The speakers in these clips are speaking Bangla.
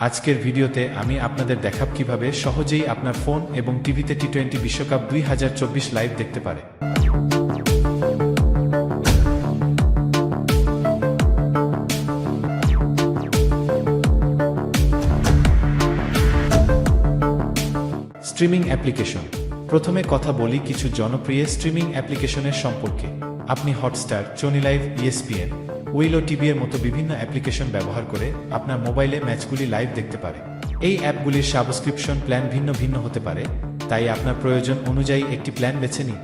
আজকের ভিডিওতে আমি আপনাদের দেখাব কিভাবে সহজেই আপনার ফোন এবং টিভিতে টি-20 বিশ্বকাপ 2024 লাইভ দেখতে পারে। Streaming application. প্রথমে কথা বলি কিছু জনপ্রিয় স্ট্রিমিং অ্যাপ্লিকেশনের সম্পর্কে। আপনি Hotstar, Sony live, ESPN, Willow TV এর মতো বিভিন্ন অ্যাপ্লিকেশন ব্যবহার করে আপনার মোবাইলে ম্যাচগুলি লাইভ দেখতে পারে। এই অ্যাপগুলির সাবস্ক্রিপশন প্ল্যান ভিন্ন ভিন্ন হতে পারে, তাই আপনার প্রয়োজন অনুযায়ী একটি প্ল্যান বেছে নিন।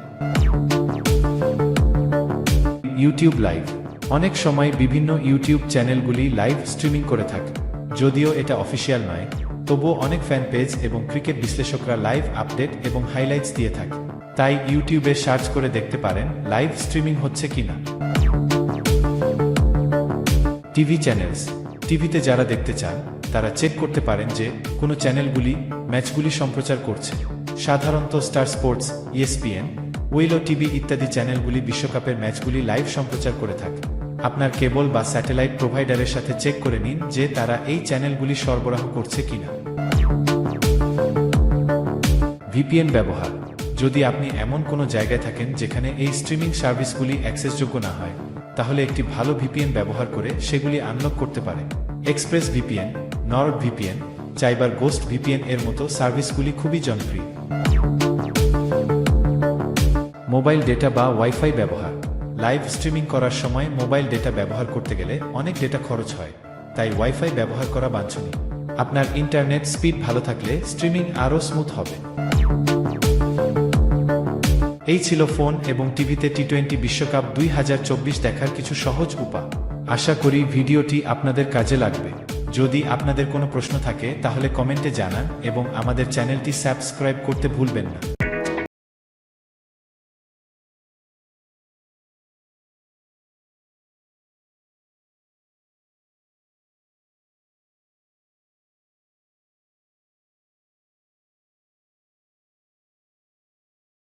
YouTube live. অনেক সময় বিভিন্ন ইউটিউব চ্যানেলগুলি লাইভ স্ট্রিমিং করে থাকে। যদিও এটা অফিসিয়াল নয়, তবুও অনেক ফ্যান পেজ এবং ক্রিকেট বিশ্লেষকরা লাইভ আপডেট এবং হাইলাইটস দিয়ে থাকে। তাই ইউটিউবে সার্চ করে দেখতে পারেন লাইভ স্ট্রিমিং হচ্ছে কিনা। TV channels. টিভিতে যারা দেখতে চান তারা চেক করতে পারেন যে কোনো চ্যানেলগুলি ম্যাচগুলি সম্প্রচার করছে। সাধারণত star sports, ESPN, Willow TV ইত্যাদি চ্যানেলগুলি বিশ্বকাপের ম্যাচগুলি লাইভ সম্প্রচার করে থাকে। আপনার কেবল বা স্যাটেলাইট প্রোভাইডারের সাথে চেক করে নিন যে তারা এই চ্যানেলগুলি সরবরাহ করছে কিনা। ভিপিএন ব্যবহার। যদি আপনি এমন কোনো জায়গায় থাকেন যেখানে এই স্ট্রিমিং সার্ভিসগুলি অ্যাক্সেসযোগ্য না হয়, তাহলে একটি ভালো ভিপিএন ব্যবহার করে সেগুলি আনলক করতে পারে। Express VPN, Nord VPN, cyber ghost VPN এর মতো সার্ভিসগুলি খুবই জনপ্রিয়। মোবাইল ডেটা বা ওয়াইফাই ব্যবহার। লাইভ স্ট্রিমিং করার সময় মোবাইল ডেটা ব্যবহার করতে গেলে অনেক ডেটা খরচ হয়, তাই ওয়াইফাই ব্যবহার করা বাঞ্ছনীয়। আপনার ইন্টারনেট স্পিড ভালো থাকলে স্ট্রিমিং আরও স্মুথ হবে। এই ছিল ফোন এবং টিভিতে টি-20 বিশ্বকাপ 2024 দেখার কিছু সহজ উপায়। আশা করি ভিডিওটি আপনাদের কাজে লাগবে। যদি আপনাদের কোনো প্রশ্ন থাকে তাহলে কমেন্টে জানান এবং আমাদের চ্যানেলটি সাবস্ক্রাইব করতে ভুলবেন না।